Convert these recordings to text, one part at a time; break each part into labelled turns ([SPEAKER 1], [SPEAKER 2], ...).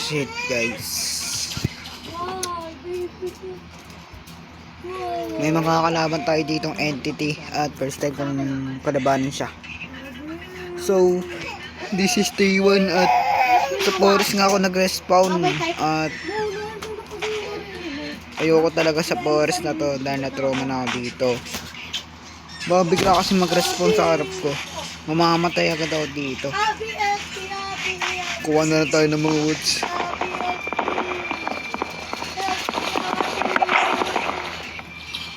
[SPEAKER 1] Shit guys. May mga kalaban tayo ditong entity at first time kong kalabanin siya. So, this is day 1 at sa forest nga ako nag-respawn at ayoko talaga sa forest na to dahil na-trauma na ako dito. Bigla kasi mag-respawn sa harap ko. Mamamatay agad ako dito. Kuha na tayo ng mga woods.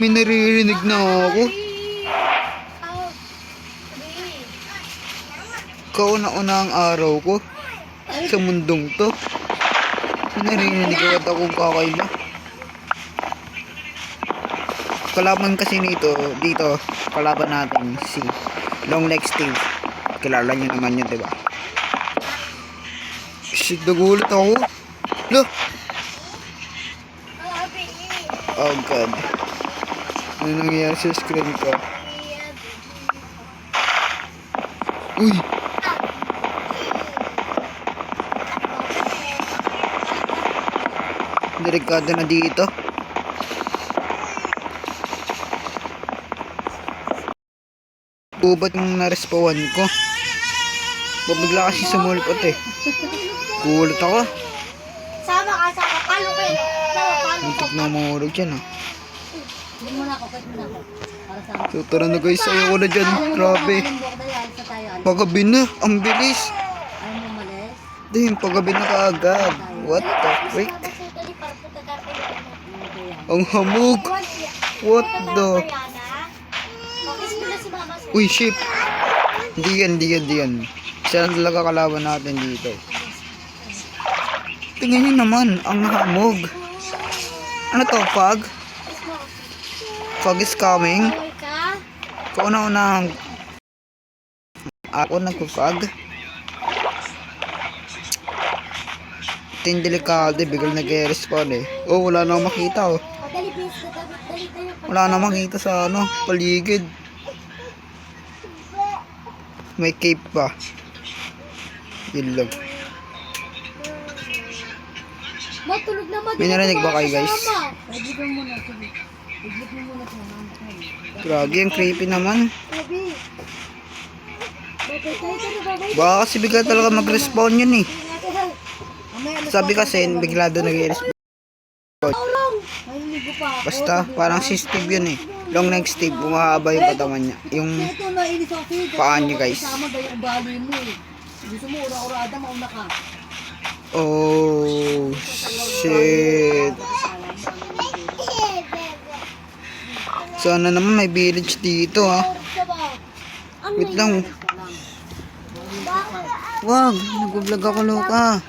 [SPEAKER 1] May naririnig na ako. Kauna-una ang araw ko sa mundong to. May naririnig agad akong kakaiba. Kalaban kasi dito, kalaban natin si Longlegs Steve. Kilala nyo naman yun, diba? Shit, nagulat ako. Look! Oh god. Ano nangyayari sa screen ko? Uy! Delikado na dito. Ba't yung narespawan ko? Bigla kasi sumulpot eh. Gulat ako.
[SPEAKER 2] Sama ka. Kalungkin.
[SPEAKER 1] Muntik na mahulog dyan ah.
[SPEAKER 2] Hindi mo na ako.
[SPEAKER 1] So tara na guys, ayoko na dyan. Grabe. Pagabi na, ang bilis.
[SPEAKER 2] Ayaw mo malis?
[SPEAKER 1] Damn, pagabi na kaagad. What the freak? Ang hamog. What the? Uy, shit. Hindi yan. Siya lang talaga kalaban natin dito. Tingnan nyo naman, ang hamog. Ano to, fog? Fog is coming. Kauna-una ako nagpo-fog. Ito yung delikado, bigla nag-respawn eh. Oh, wala na akong makita oh. Wala na makita sa paligid. May cape pa. Yun lang. May narinig ba kayo guys? Grabe, ang creepy naman. Baka kasi bigla talaga mag-respawn yun eh. Sabi kasi bigla doon nag-respawn. Basta parang si Steve yun eh. Longlegs Steve, bumahaba yung katawan niya. Yung paa niya guys. Oh shit. Sana naman may village dito ha. Wait lang. Wag, nag-vlog ako Luka.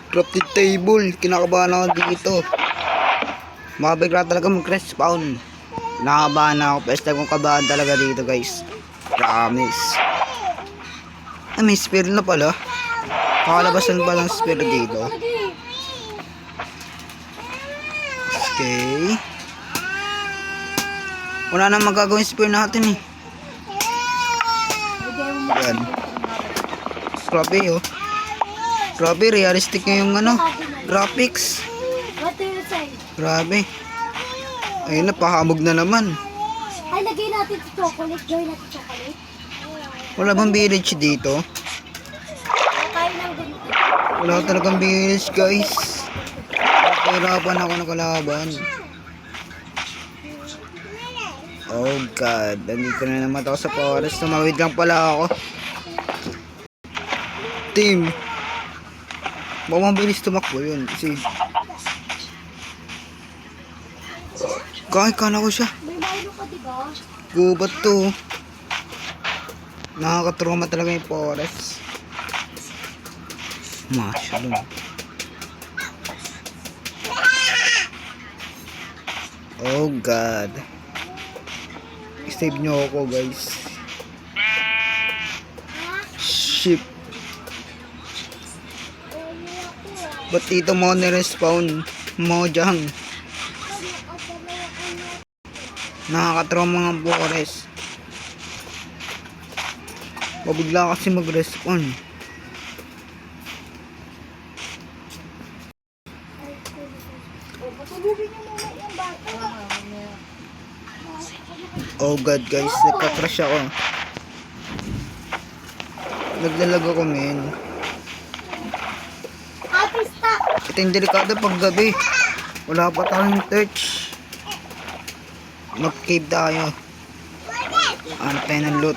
[SPEAKER 1] Crafted table, kinakabahan ako dito. Makabigla talaga mag-respawn. Nakabahan ako, first time kong kabahan talaga dito guys. Promise. Ay, may spear na pala. Kakalabasan pa ng spear dito. Okay. Wala na magagawin spear natin eh. Yan. Grabe oh. Grabe, realistic nga yung graphics. Grabe. Ayun na, pahamog na naman.
[SPEAKER 2] Ay, lagay natin sa chocolate. Joy natin chocolate.
[SPEAKER 1] Wala bang village dito? Wala talagang village guys. Pahirapan ako ng kalaban. Oh god, nandito na naman ako sa forest. Tumawid lang pala ako. Team. Baka mabilis tumakbo yun. Kasi kahit kana ko siya.
[SPEAKER 2] May bayro ka diba?
[SPEAKER 1] Gubat to. Nakakatrauma talaga yung forest. Mushroom. Oh god. Save nyo ako guys. Ship. Ba't dito mo nirespawn? Mojang. Nakakatrauma mga forest. Pabigla kasi mag-respawn. Oh god guys, nagka-crash ako. Naglalag ako men.
[SPEAKER 2] Happy stop!
[SPEAKER 1] Ito yung delikado pag gabi. Wala pa tayong torch. Mag-cave tayo. Ano tayo ng loot.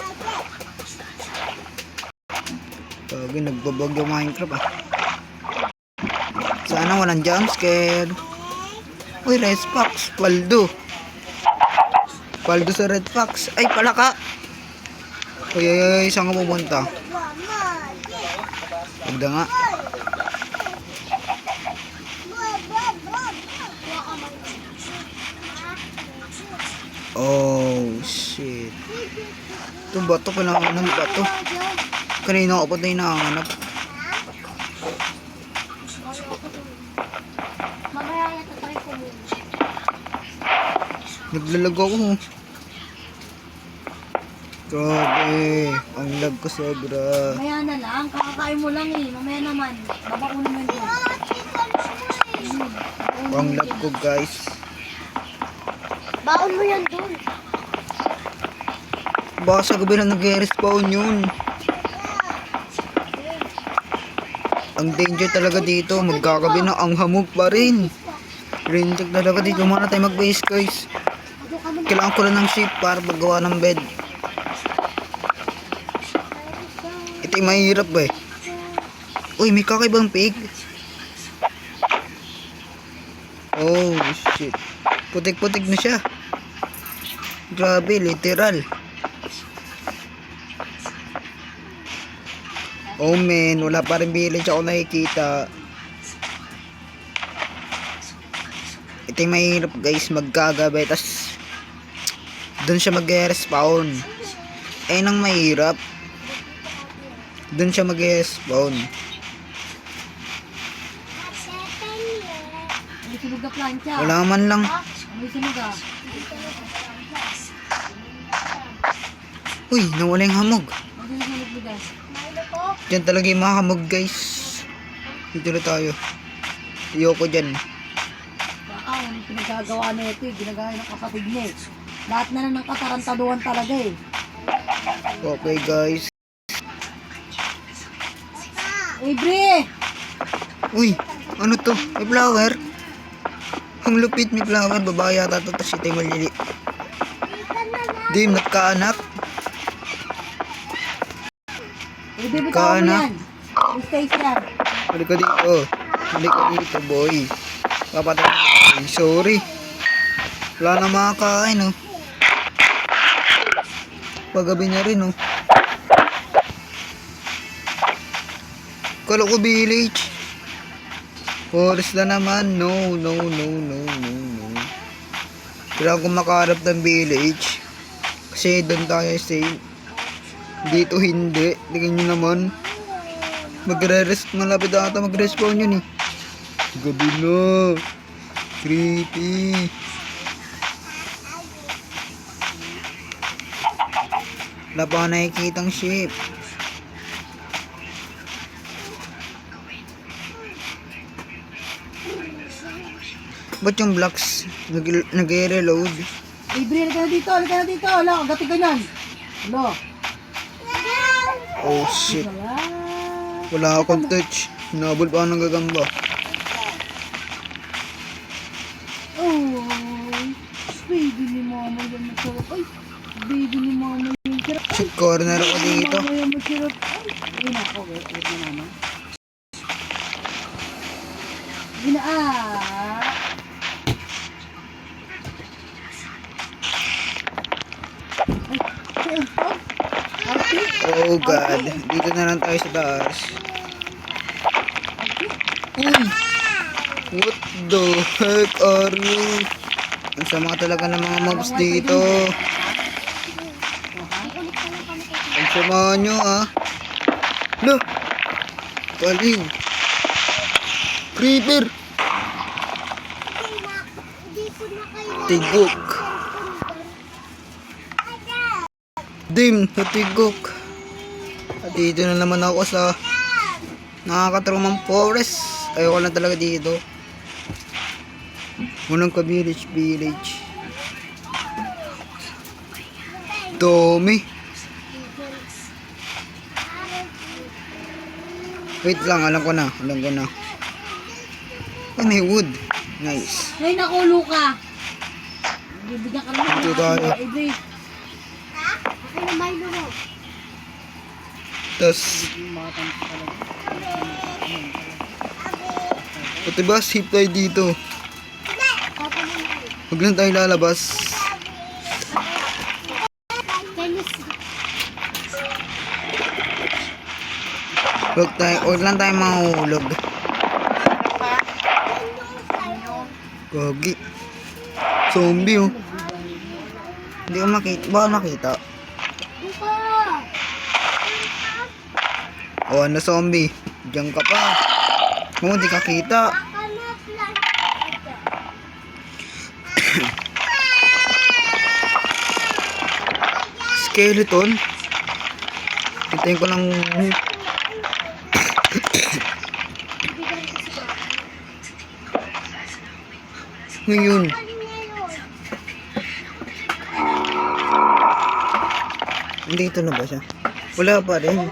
[SPEAKER 1] Pag nagbabag yung Minecraft ah. Sana walang jumpscare. Uy, Red Fox, Waldo. Waldo sa Red Fox. Ay, palaka. Uy, ay, saan ka pupunta? Magda nga. Oh, shit. Ito bato, kailangan ng bato. Kanina ako pa tayo nakahanap.
[SPEAKER 2] Mamaya yata tayo kumuha.
[SPEAKER 1] Naglalag ako. Grabe. Ang lag ko sobra.
[SPEAKER 2] Mamaya na lang, kakakain mo lang eh. Mamaya naman, babaunin mo yun.
[SPEAKER 1] Ang lag ko guys.
[SPEAKER 2] Baon mo yan dun.
[SPEAKER 1] Baka sa gabi na nag-respawn yun. Ang danger talaga dito. Magkakabi na ang hamog pa rin. Rinjak talaga dito. Muna tayo mag-base guys. Kailangan ko lang ng sheep para paggawa ng bed. Ito yung mahirap eh. Uy, may kakaibang pig. Oh shit. Putik-putik na siya. Grabe, literal. Oh man, wala pa rin village ako nakikita. Ito yung mahirap guys, magkagabi. Tas doon siya mag-respawn. Ayun ang mahirap. Doon siya mag-respawn.
[SPEAKER 2] May sunog na plancha.
[SPEAKER 1] Wala man lang.
[SPEAKER 2] May sunog ah.
[SPEAKER 1] Uy, nawala yung hamog.
[SPEAKER 2] May sunog bigas.
[SPEAKER 1] Diyan talaga yung mga hamog guys. Dito na tayo. Ayoko dyan.
[SPEAKER 2] Baka yung pinagagawa na ito eh. Ginagaya ng kapatid niya eh. Lahat na lang ng katarantaduhan talaga eh.
[SPEAKER 1] Okay guys.
[SPEAKER 2] Ibre!
[SPEAKER 1] Uy, ano to? May flower? Ang lupit, may flower. Babae yata to. Tapos ito yung malili. Dim, nagkaanak.
[SPEAKER 2] Ibre, bitaw mo
[SPEAKER 1] Kaanak.
[SPEAKER 2] yan. Stay yan.
[SPEAKER 1] Balik ka dito. Balik ka dito, boy. Papatay. Ay, sorry. Wala na makakain, oh. Paggabi na rin, oh. Kala ko village. Forest na naman. No, no, no, no, no, no. Kailangan ko makaharap ng village. Kasi doon tayo safe. Dito hindi. Tingnan nyo naman. Malapit ata mag-respawn yun eh. Gabi na. Creepy. Wala pa ako nakikitang ship. Ba't yung blocks nag-reload?
[SPEAKER 2] Ibre, halika na dito, halika na dito. Hala, agati ka yan. Hala.
[SPEAKER 1] Oh shit.
[SPEAKER 2] Wala.
[SPEAKER 1] Wala akong touch. Hinabol pa ako ng gagamba.
[SPEAKER 2] Oh, baby ni mama yan masarap. Ay, baby ni mama yan masarap.
[SPEAKER 1] Shit, corner ako dito.
[SPEAKER 2] Mama yan masarap. Ay, nako, wait na mama.
[SPEAKER 1] Oh god. Dito na lang tayo sa taas. Uy! What the heck are you? Ang sama talaga ng mga mobs dito. Ang sama nyo ah. Lo! Paliw! Creeper! Tigok! Dim! Natigok! At dito na naman ako sa nakakatrumang forest. Ayoko na talaga dito. Unang ka village. Dami. Wait lang, alam ko na. Ay, may wood. Nice.
[SPEAKER 2] Ay, nakulo ka. Bibigyan ka naman.
[SPEAKER 1] Ito tayo.
[SPEAKER 2] Ibe. Ako na may lumo.
[SPEAKER 1] Tapos, pati ba, safe tayo dito. Huwag lang tayo lalabas. Huwag lang tayo mahulog. Gagi. Zombie oh. Hindi ko makita. Baka makita. Oh, ano zombie? Diyan ka pa. Oh, di ka kita. Skeleton. Hintayin ko lang. Ngayon. Dito na ba siya? Wala pa rin.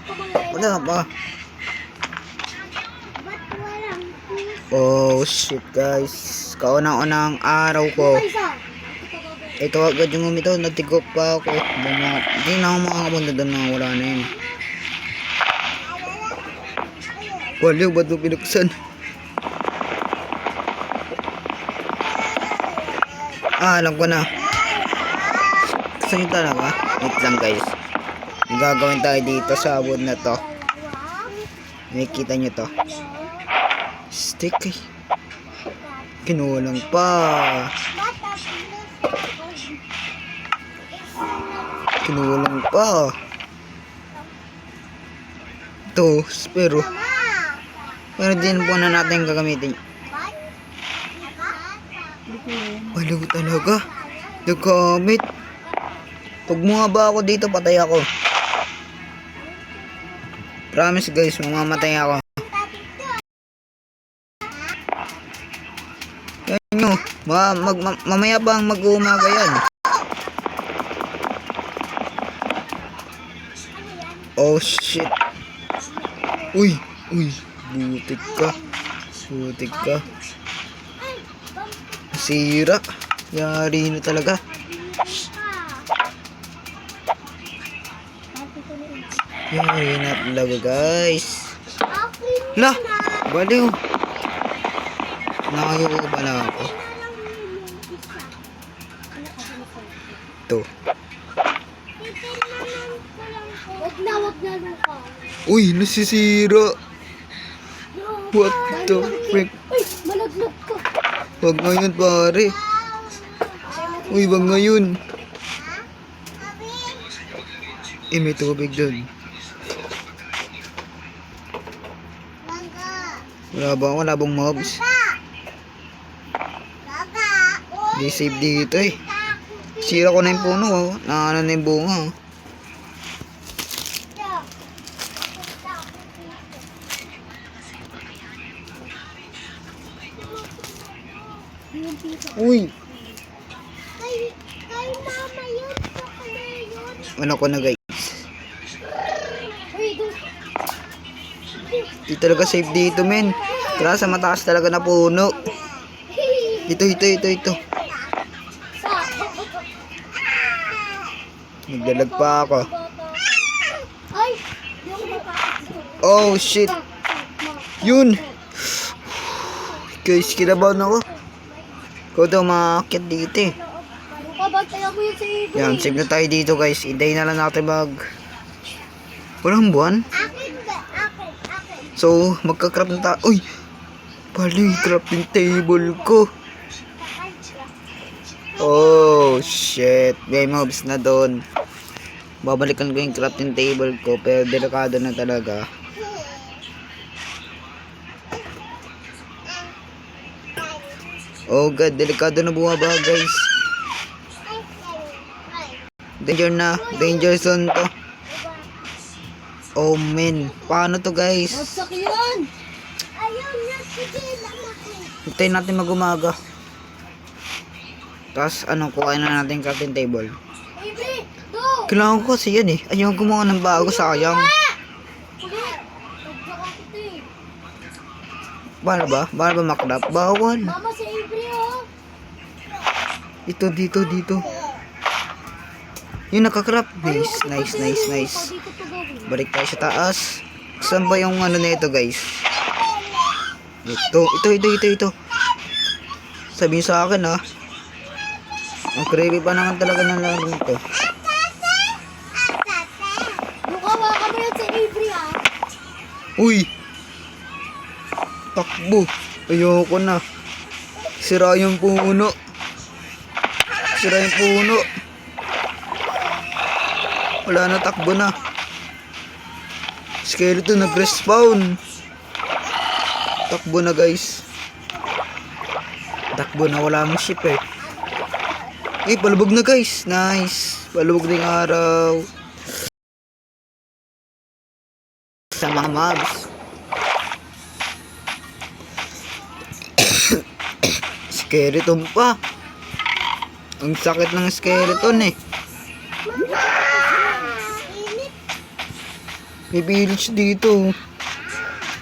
[SPEAKER 1] Wala pa. Oh shit guys. Kaunang-unang araw ko. Ito agad yung umito. Natigok pa ako. Hindi na ako makakapunta doon na wala na yun. Waliw, ba't mo pinuksan? Alam ko na. Saan yun talaga? Wait lang guys. May gagawin tayo dito sa wood na to. Nakikita nyo to. Stick eh. Kinulang pa. Kinulang pa. Ito, pero din po na natin gagamitin. Walo talaga. Nagamit. Pag bumaba ako dito, patay ako. Promise guys, mamamatay ako. Yan nyo. Mamaya bang mag-uumaga yan. Oh shit. Uy. Butik ka. Sira. Yari na talaga. Yari na talaga guys. Lah, baliw. Nakayoko pala ako. Ito.
[SPEAKER 2] Wag na lang ka.
[SPEAKER 1] Uy, nasisira. What the frick?
[SPEAKER 2] Uy, malaglag ka.
[SPEAKER 1] Wag ngayon pare. Uy, wag ngayon. May tubig dun. Wala bang mobs? Di safe dito eh. Sira ko na yung puno oh. Nakano na yung bunga oh. Uy!
[SPEAKER 2] Kay mama yun. Yun.
[SPEAKER 1] Ano ko na guys.
[SPEAKER 2] Uy,
[SPEAKER 1] Di talaga safe dito men. Tara sa mataas talaga na puno. Ito. Nagdalag pa ako.
[SPEAKER 2] Ay, yung
[SPEAKER 1] Oh shit. Yun. Guys, kinabahan ako. Ikaw daw makakit dito eh.
[SPEAKER 2] Kabantay ako yun sa ibo.
[SPEAKER 1] Yan, save na tayo dito guys. Iday na lang natin walang buwan.
[SPEAKER 2] Akin.
[SPEAKER 1] So, magka-craft na tayo. Uy! Bali, crafting table ko. Oh, shit. May mobs na doon. Babalikan ko yung crafting table ko. Pero delikado na talaga. Oh god, delikado na bumaba guys. Danger zone to. Oh man, paano to guys?
[SPEAKER 2] Wagsak yun. Ayun na, sige lang ako.
[SPEAKER 1] Hintayin natin mag-umaga. Tapos kuhain na natin crafting table.
[SPEAKER 2] Baby, do.
[SPEAKER 1] Kailangan ko kasi yan eh. Ayaw gumawa ng bago, sayang.
[SPEAKER 2] Ulit! Tagtaka kita eh.
[SPEAKER 1] Paano ba? Paano ba makrap? Bawal.
[SPEAKER 2] Mama si Avery oh.
[SPEAKER 1] Ito, dito. Yung nakakrap. Nice.
[SPEAKER 2] Dito to gawin.
[SPEAKER 1] Balik tayo sa taas. Saan ba yung ano na ito, guys? Ito. Sabihin sa akin, ha. Ang creepy pa naman talaga ng laro ito.
[SPEAKER 2] Bukawa kami yan si Avery ah.
[SPEAKER 1] Uy! Takbo. Ayoko na. Sira yung puno. Wala na, takbo na. Skeleton nag-respawn. Takbo na, guys. Takbo na, wala mong ship eh. Palubog na, guys. Nice. Palubog na yung araw. Sa mga mobs. Skeleton pa. Ang sakit ng skeleton eh. May village dito.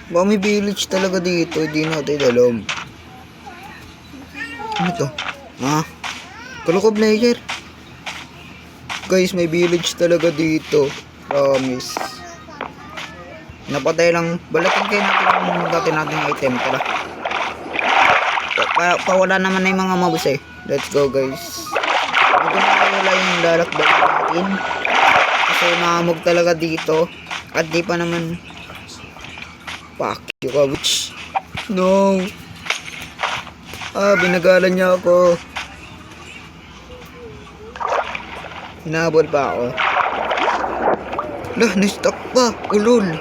[SPEAKER 1] Baka may village talaga dito. Hindi natin alam. Ano to? Ha? Kalo player. Guys, may village talaga dito. Promise. Napatay lang. Balikan kayo natin yung dati nating item. Tara. Pawala naman na yung mga mobs eh. Let's go, guys. Ito na wala yung lalakbay natin. Kasi maamog talaga dito. At di pa naman. Fuck you, coach. No. Binagalan niya ako. Hinabol pa ako. Lah, na-stuck pa. Ulol.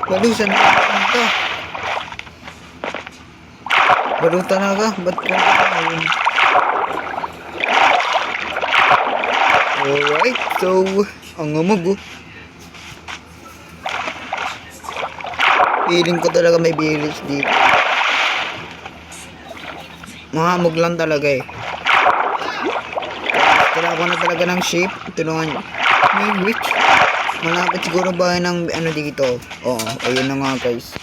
[SPEAKER 1] Balusan na ka. Balutan na ka. Ba't ka na? Alright, so, ang amog oh. Feeling ko talaga may village dito. Mahamog lang talaga eh. Kailangan ko na talaga ng shape. Tulungan nyo. May witch. Malapit siguro ba ng ano dito? Oo, ayun na nga guys.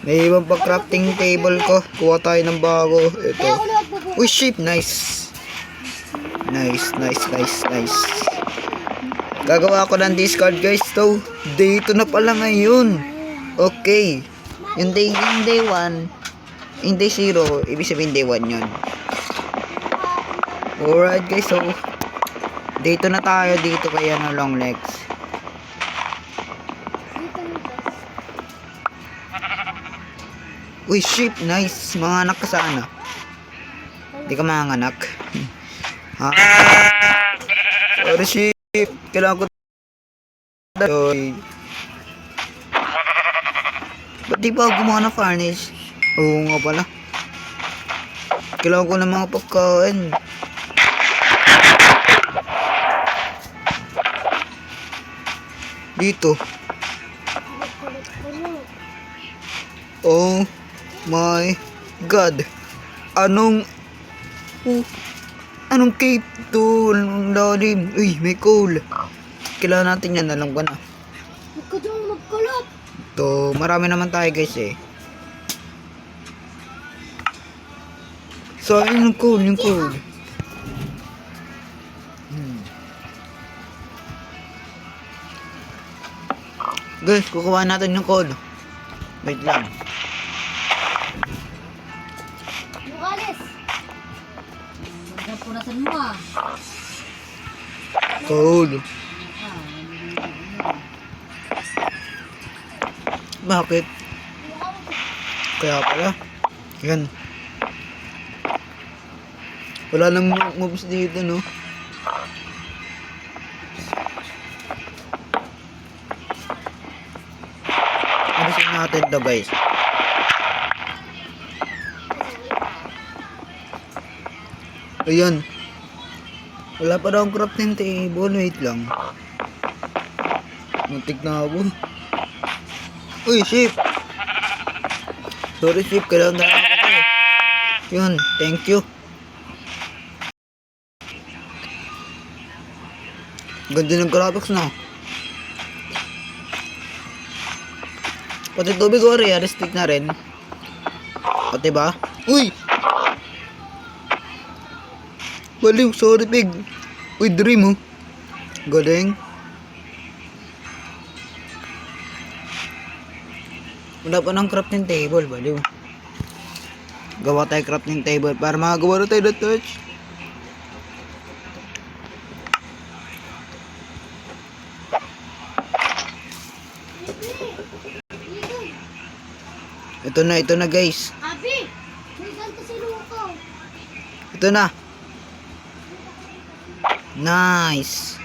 [SPEAKER 1] May ibang pa crafting table ko. Kuha tayo ng bago. Ito. Uy, shape. Nice. Nice. Gagawa ko ng discard guys. So, day 2 na pala ngayon. Okay. Yung day 1. Yung day 0. Ibig sabihin day 1 yun. Alright guys. So, day 2 na tayo dito kaya ng long legs. Uy, sheep. Nice. Mga anak ka sana. Hindi ka mga anak. Ha? Sorry, sheep. Kailangan ko Oy. Ba't di ba gumawa ng furnace? Oo nga pala. Kailangan ko ng mga pagkain. Dito. Oh my God. Anong cave to? Anong lalim? Uy, may coal. Kailangan natin yan. Alam ko na.
[SPEAKER 2] Huwag ka dyan magkalat.
[SPEAKER 1] To, marami naman tayo guys eh. So, ayun yung coal. Guys, kukuha natin yung coal. Wait lang.
[SPEAKER 2] Lugalis. Magkapunasan mo ah.
[SPEAKER 1] Coal. Bakit? Kaya pala. Yan. Wala nang moves dito, no? Alisin natin to, guys. Ayan. Wala pa daw ang crafting table. Wait lang. Muntik na ako. Uy, sheep! Sorry, sheep. Kailangan na ako eh. Yun, thank you. Ganda ng graphics na. Pati tubig o realistic na rin. Pati ba? Uy! Baliw, sorry pig. Uy, dream oh. Galing. Wala pa ng crafting table, baliw. Gawa tayo crafting table para makagawa na tayo ng torch. Ito na guys.
[SPEAKER 2] Abi! May ganito si Luko.
[SPEAKER 1] Ito na. Nice.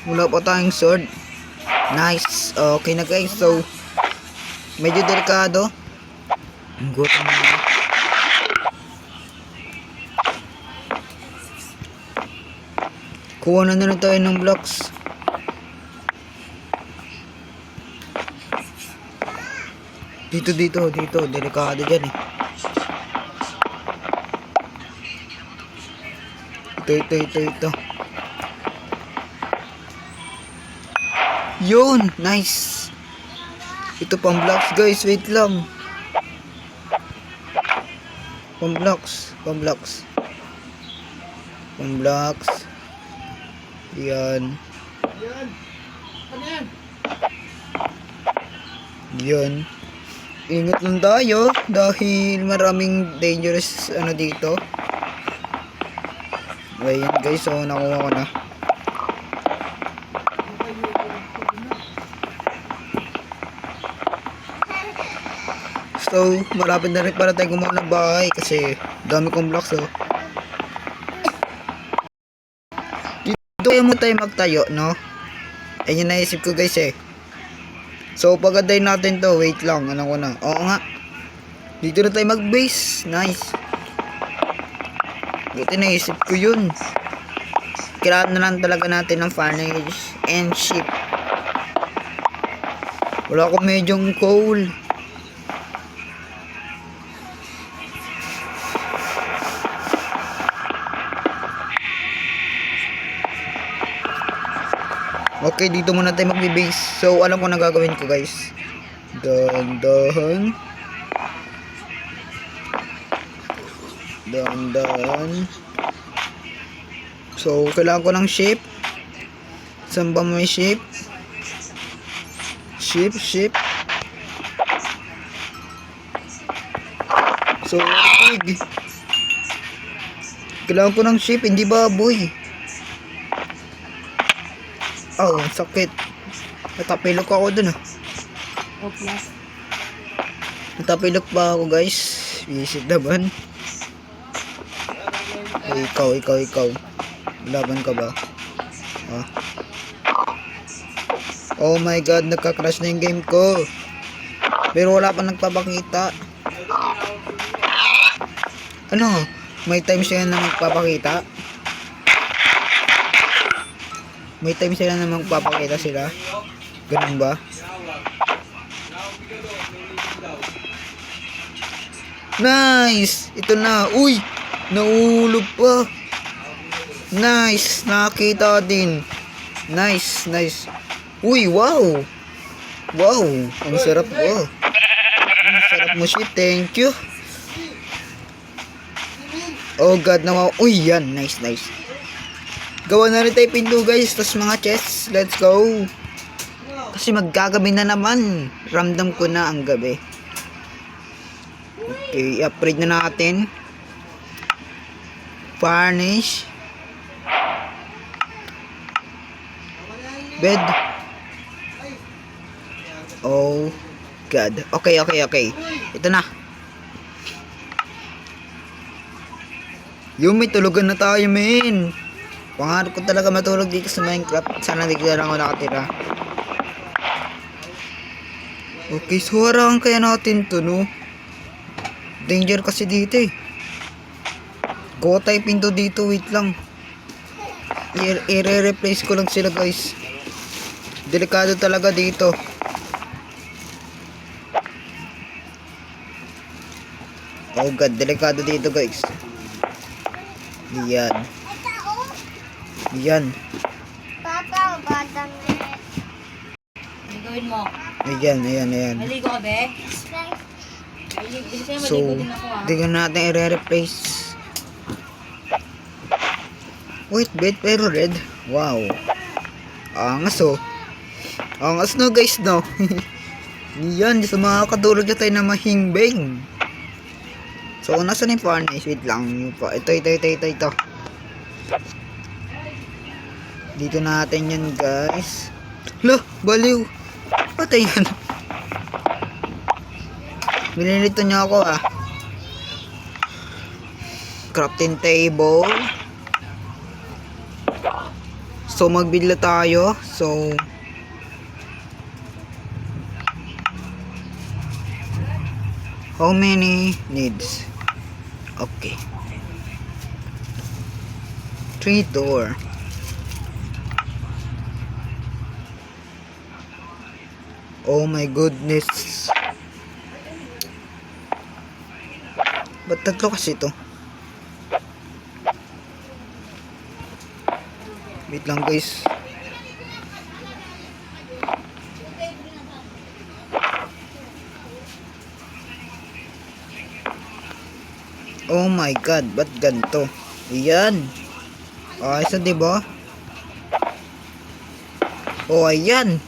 [SPEAKER 1] Wala pa tayong sword. Nice. Okay na guys. So, medyo delikado. Ang gutom na. Kuha na rin tayo ng blocks. Dito. Delikado dyan eh. Ito. Yun! Nice! Ito pang blocks guys. Wait lang. Pang blocks. Yan. Yan. Ingat lang tayo dahil maraming dangerous dito. Ayan guys, so nakuha ko na. So, malapit na rin para tayo gumawa ng bahay kasi dami kong blocks oh. Dito kaya mo tayo magtayo, no? Ayun yung naisip ko guys eh. So, pagadayin natin to. Wait lang, ano ko na. Oo nga. Dito na tayo mag-base. Nice. Buti naisip ko yun. Kailangan na lang talaga natin ng furnish and ship. Wala akong medyong coal. Okay, dito muna tayo magbe-base. So, alam ko na gagawin ko, guys. Dahan. So, kailangan ko ng ship. Saan ba may ship? Ship. So, pig. Kailangan ko ng ship, hindi baboy. Oh, sakit. Natapilok ako dun ah.
[SPEAKER 2] Plus.
[SPEAKER 1] Natapilok pa ako guys. Visit naman. Ay, ikaw. Laban ka ba? Ah. Oh my god, nagka-crash na yung game ko. Pero wala pa nagpapakita. Ano? May time siya na magpapakita? May time sila namang papakita sila. Ganun ba? Nice! Ito na. Uy! Naulog pa. Nice! Nakita din. Nice. Uy! Wow! Ang sarap ko. Ang sarap mo shit. Thank you. Oh god naman. Uy! Yan. Nice. Gawa na rin tayo pinto guys. Tapos mga chests. Let's go. Kasi maggagabi na naman. Ramdam ko na ang gabi. Okay. I-upgrade na natin. Furnish. Bed. Oh god. Okay. Ito na. Yung may tulugan na tayo men. Pangarap ko talaga matulog dito sa Minecraft. Sana dito lang ako nakatira. Okay, so harangan kaya natin to, no? Danger kasi dito eh. Go tayo pinto dito, wait lang. I-replace ko lang sila guys. Delikado talaga dito. Oh god, delikado dito guys. Yan. Yan.
[SPEAKER 2] Ano gawin mo?
[SPEAKER 1] Ayan, ayan, ayan.
[SPEAKER 2] Maligo ka, be? Kasi
[SPEAKER 1] So,
[SPEAKER 2] maligo din ako, ah.
[SPEAKER 1] hindi ko natin i-replace. Wait, bait, pero red. Wow. Angas oh. Angas no guys no. Yan, sa mga katulog na tayo na mahingbing. So, nasa na yung furnace? Wait lang. Ito. Dito natin yan guys. Lo, baliw. Patay yan. Binilito niyo ako ah. Crafting table. So magbila tayo. So how many needs? Okay. 3 door. Oh my goodness. Ba't tatlo kasi ito? Wait lang guys. Oh my god, ba't ganito? Ayan. Ayos na diba? Oh ayan.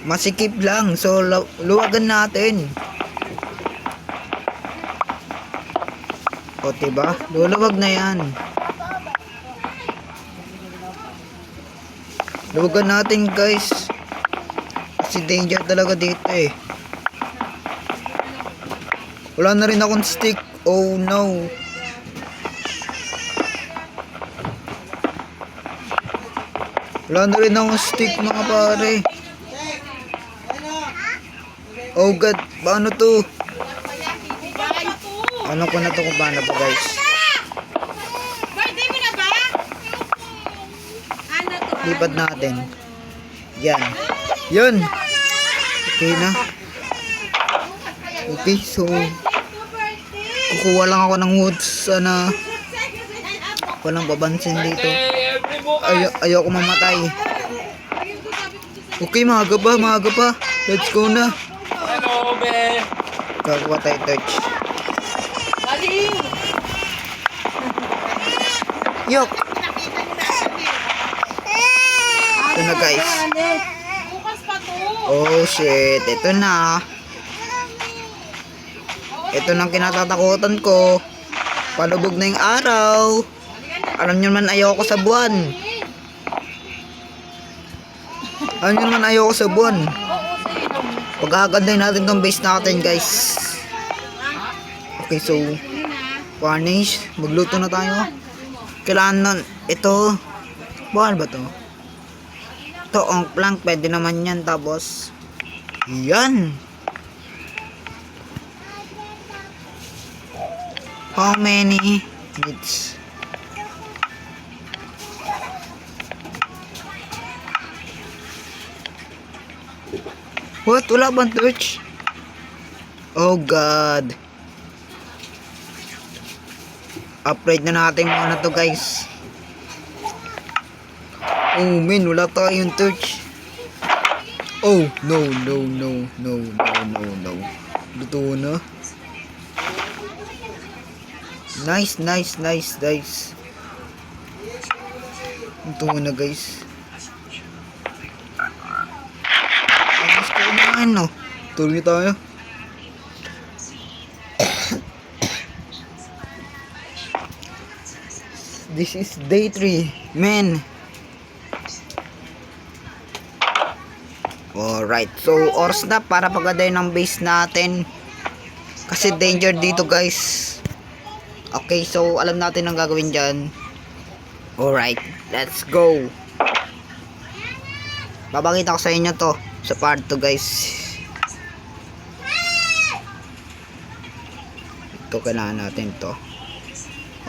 [SPEAKER 1] Masikip lang. So luwagan natin. O diba? Luluwag na yan. Luwagan natin guys. Kasi danger talaga dito eh. Wala na rin akong stick. Oh no. Wala na rin akong stick mga pare. Oh god, paano to? Ano ko na to kung paano po guys?
[SPEAKER 2] Birthday mo na ba? Ano to?
[SPEAKER 1] Lipat natin. Yan. Yun. Okay na. Okay, so kukuha lang ako ng wood. Sana walang babansin dito. Ayoko mamatay. Okay, maaga pa. Let's go na.
[SPEAKER 3] Hello, be.
[SPEAKER 1] Gagawa tayo touch.
[SPEAKER 2] Baliw!
[SPEAKER 1] Yok! Ito na guys.
[SPEAKER 2] Bukas pa to.
[SPEAKER 1] Oh shit, ito na. Ito nang kinatatakutan ko. Palubog na yung araw. Alam nyo naman ayoko sa buwan. Alam nyo naman ayoko sa buwan. Pagkagandahin natin tong base natin guys. Okay, so varnish. Magluto na tayo. Kailangan nun. Ito. Bakal ba to? Ito ang plank. Pwede naman yan. Tapos yan. How many needs? What? Wala bang torch? Oh god. Upgrade na natin muna to guys. Oh man, wala tayong torch. Oh no. Luto na. Nice. Luto na guys. Ano? Tuloy tayo. This is day 3, men. Alright, so oras na para pagadayin ng base natin. Kasi danger dito guys. Okay, so alam natin ang gagawin dyan. Alright, let's go. Babangita ko sa inyo to sa part 2 guys. Ito kailangan natin to.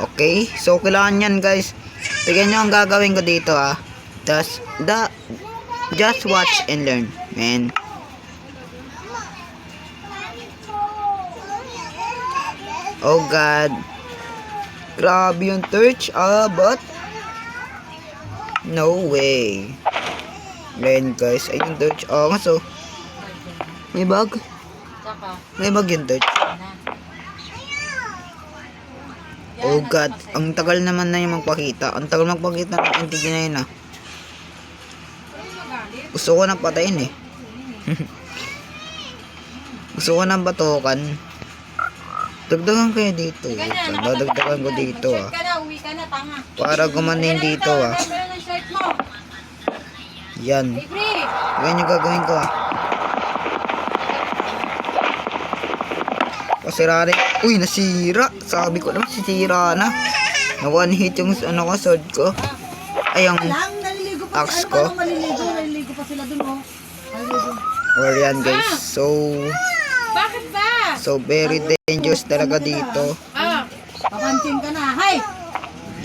[SPEAKER 1] Okay, so kailangan yan guys. Tignan nyo ang gagawin ko dito ah. Just watch and learn, man. Oh God. Grabe yung torch. But no way. Ngayon guys, ay yung torch. Oh, nga so. May bag.
[SPEAKER 2] Saka,
[SPEAKER 1] May bag yung torch.
[SPEAKER 2] na.
[SPEAKER 1] Oh God, ang tagal naman na yung magpakita. Ang tagal magpakita ng NTG na yun ah. Gusto ko nang patayin eh. Gusto ko nang batukan. Dagdagan kayo dito. Dadagdagan ko dito ah.
[SPEAKER 2] Ka na, uwi ka na, tanga.
[SPEAKER 1] Para gumanin dito ah.
[SPEAKER 2] Ano ng shirt mo?
[SPEAKER 1] Yan.
[SPEAKER 2] Libre!
[SPEAKER 1] Yan yung gagawin ko ah. Pasira rin. Uy, nasira. Sabi ko naman, sisira na. Na one hit yung ano ko, sword ko. Ay, ang
[SPEAKER 2] Lang, naliligo pa
[SPEAKER 1] axe
[SPEAKER 2] sila.
[SPEAKER 1] ko.
[SPEAKER 2] Ano naliligo pa sila dun, oh. Naliligo.
[SPEAKER 1] Or yan guys. So,
[SPEAKER 2] Bakit ba?
[SPEAKER 1] so very dangerous talaga dito.
[SPEAKER 2] Ah, papansin ka na. Hay!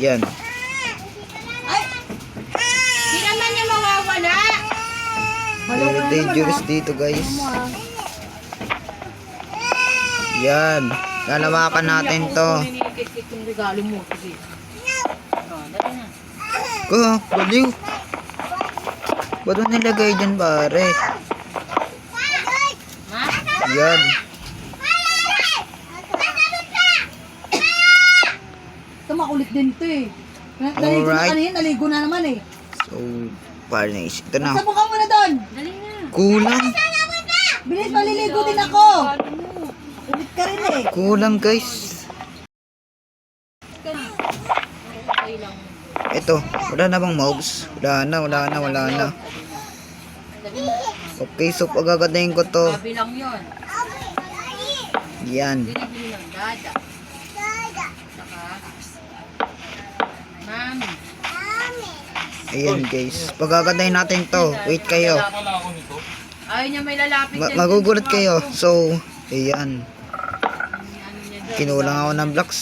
[SPEAKER 1] Yan.
[SPEAKER 2] Ay! Di naman niya mawawala.
[SPEAKER 1] Very dangerous dito guys. Yan. Lalawakan natin to.
[SPEAKER 2] Itong regalo mo. Sige. Oh, dali na.
[SPEAKER 1] Baliw. Ba't mo nilagay dyan pare?
[SPEAKER 2] Ma?
[SPEAKER 1] Yan.
[SPEAKER 2] Ito makulit din to eh. Naligo na
[SPEAKER 1] Alright.
[SPEAKER 2] kanina, naligo na naman eh.
[SPEAKER 1] So, parnish. Ito na.
[SPEAKER 2] Sabong ka muna doon. Dali na.
[SPEAKER 1] Kulang.
[SPEAKER 2] Bilis, maliligo din ako. Kulit ka rin eh.
[SPEAKER 1] Kulang guys. Ito. Wala na bang mobs? Wala na. Okay, so pagagadahin ko to.
[SPEAKER 2] Sabi lang yun.
[SPEAKER 1] Yan.
[SPEAKER 2] Binibili ng dada. Saka, mami.
[SPEAKER 1] Ayan guys. Pagagadahin natin to. Wait kayo.
[SPEAKER 2] Ayaw niya may lalapit dyan.
[SPEAKER 1] Magugulat kayo. So, ayan.
[SPEAKER 2] Ano niya dyan.
[SPEAKER 1] Kinulang ako ng blocks.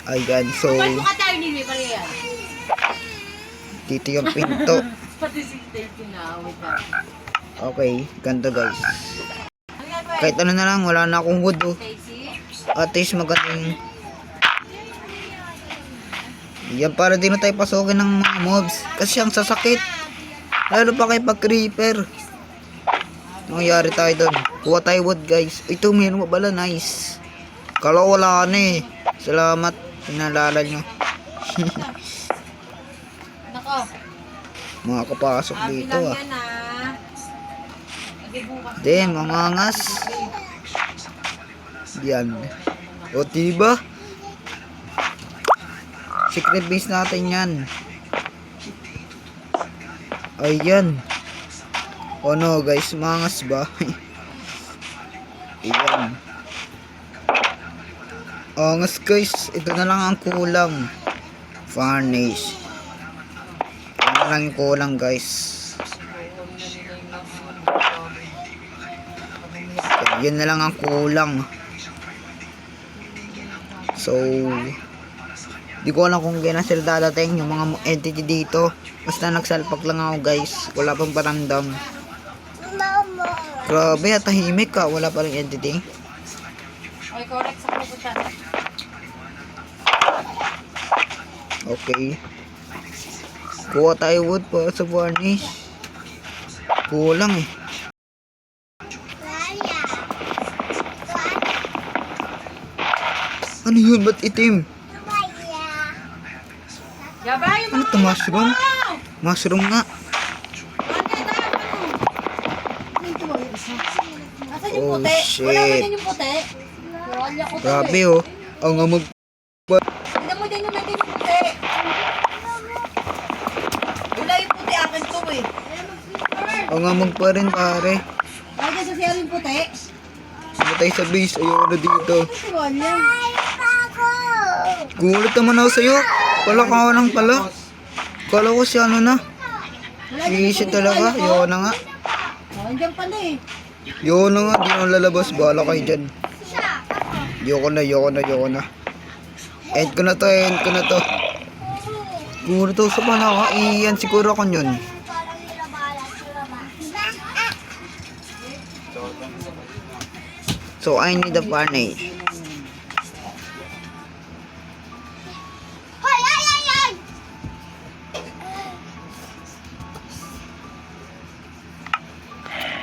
[SPEAKER 1] Ayan. So,
[SPEAKER 2] Ba't mo ka tayo nili pa rin yan?
[SPEAKER 1] dito yung pinto.
[SPEAKER 2] Pati si Dave pinawit ka.
[SPEAKER 1] Okay. Ganto guys.
[SPEAKER 2] Ano nga ba?
[SPEAKER 1] Kahit ano na lang. Wala na akong wood oh.
[SPEAKER 2] Stacy?
[SPEAKER 1] At least magaling. Yan para di na tayo pasukin ng mga mobs. Kasi ang sasakit. Lalo pa kay pag creeper. Nangyari tayo doon. Kuha tayo wood guys. Ito meron mo pala. Nice. Kala ko wala na eh. Salamat. Pinalala nyo.
[SPEAKER 2] Nako.
[SPEAKER 1] Mga kapasok dito
[SPEAKER 2] Bilang
[SPEAKER 1] ah.
[SPEAKER 2] yan ah. Nagbubukas.
[SPEAKER 1] Damn, mga angas. Yan. O diba? Secret base natin yan. Ayan. O no guys, mangas ba? Ayan. Angas guys, ito na lang ang kulang. Varnish. Ito na lang yung kulang guys. Yun na lang ang kulang. So, di ko alam kung gano'n sila dadating yung mga entity dito. Basta nagsalpak lang ako guys. Wala pang paramdam. Grabe, tahimik ka. Wala pa rin entity.
[SPEAKER 2] Okay, correct sa pupunta.
[SPEAKER 1] Okay. Kuha tayo wood para sa varnish. Kulang eh. Ano yun? Ba't itim?
[SPEAKER 2] Yabay mo!
[SPEAKER 1] Ano to? Mushroom? Mushroom nga.
[SPEAKER 2] Asan yung
[SPEAKER 1] Oh,
[SPEAKER 2] puti?
[SPEAKER 1] shit.
[SPEAKER 2] Wala mo din yung puti? Wala ko to
[SPEAKER 1] Grabe
[SPEAKER 2] eh.
[SPEAKER 1] oh. Ang amag.
[SPEAKER 2] Tignan mo din yung natin yung puti. Wala yung puti, akin to eh.
[SPEAKER 1] Ang amag pa rin pare.
[SPEAKER 2] Lagi sa siya yung puti.
[SPEAKER 1] Ano tayo sa base? Ayoko na dito.
[SPEAKER 2] Wala.
[SPEAKER 1] Gulat naman ako sa'yo. Pala ka lang pala. Kala ko si ano na.
[SPEAKER 2] Wala din yung
[SPEAKER 1] Easy
[SPEAKER 2] puti,
[SPEAKER 1] talaga.
[SPEAKER 2] wala ko.
[SPEAKER 1] Ayoko na nga.
[SPEAKER 2] Oh, andyan pala eh.
[SPEAKER 1] Ayoko na nga. Di na lalabas. Bahala kayo dyan. Ayoko na. End ko na to. Gulat ako sa panaka. Iyan siguro ako yun. So I need a Barney.
[SPEAKER 2] Hoy, ay, ay, ay!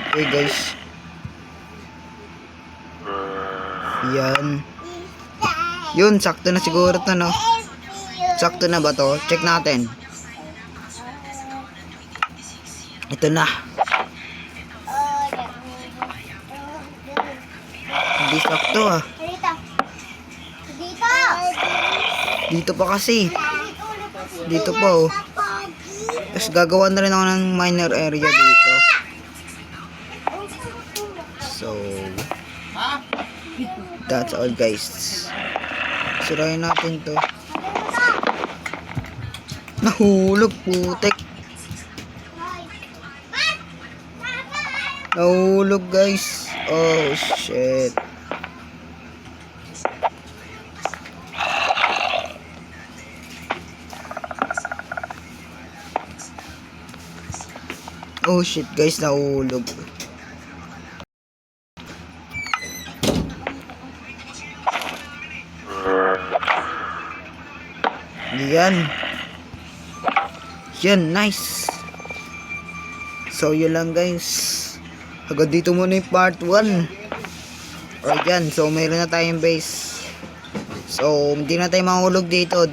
[SPEAKER 1] Okay guys. Yan. Yun, sakto na siguro to, no? Sakto na ba to? Check natin. Ito na. Hindi sakto ah.
[SPEAKER 2] Dito. Dito.
[SPEAKER 1] Dito pa kasi. Dito pa oh. Tapos gagawa na rin ako ng minor area dito. So, that's all guys. Sirayin natin to. Nahulog putek. Nahulog guys. Oh shit. Oh shit guys, nahulog. Yan. Yan, nice. So yun lang guys. Hanggang dito muna yung part 1. Alright yan, so mayroon na tayong base. So hindi na tayo mahulog dito.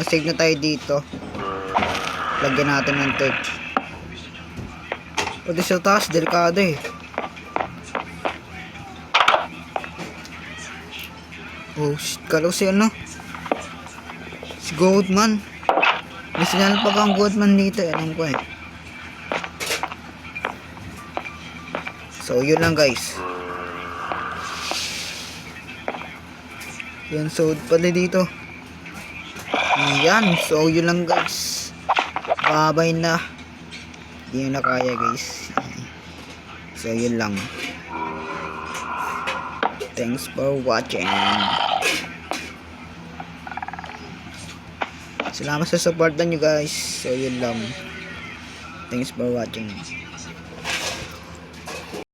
[SPEAKER 1] Save na tayo dito. Lagyan natin ng torch. Pati sa taas, delikado eh. Oh shit, kalaw si si Goatman. May sinyal pa kang Goatman dito, alam ko eh. So yun lang guys. Yan, so pala dito. Yan, so yun lang guys. Babay na. Hindi na kaya guys. So yun lang. Thanks for watching. Salamat sa support nyo guys. So yun lang. Thanks for watching.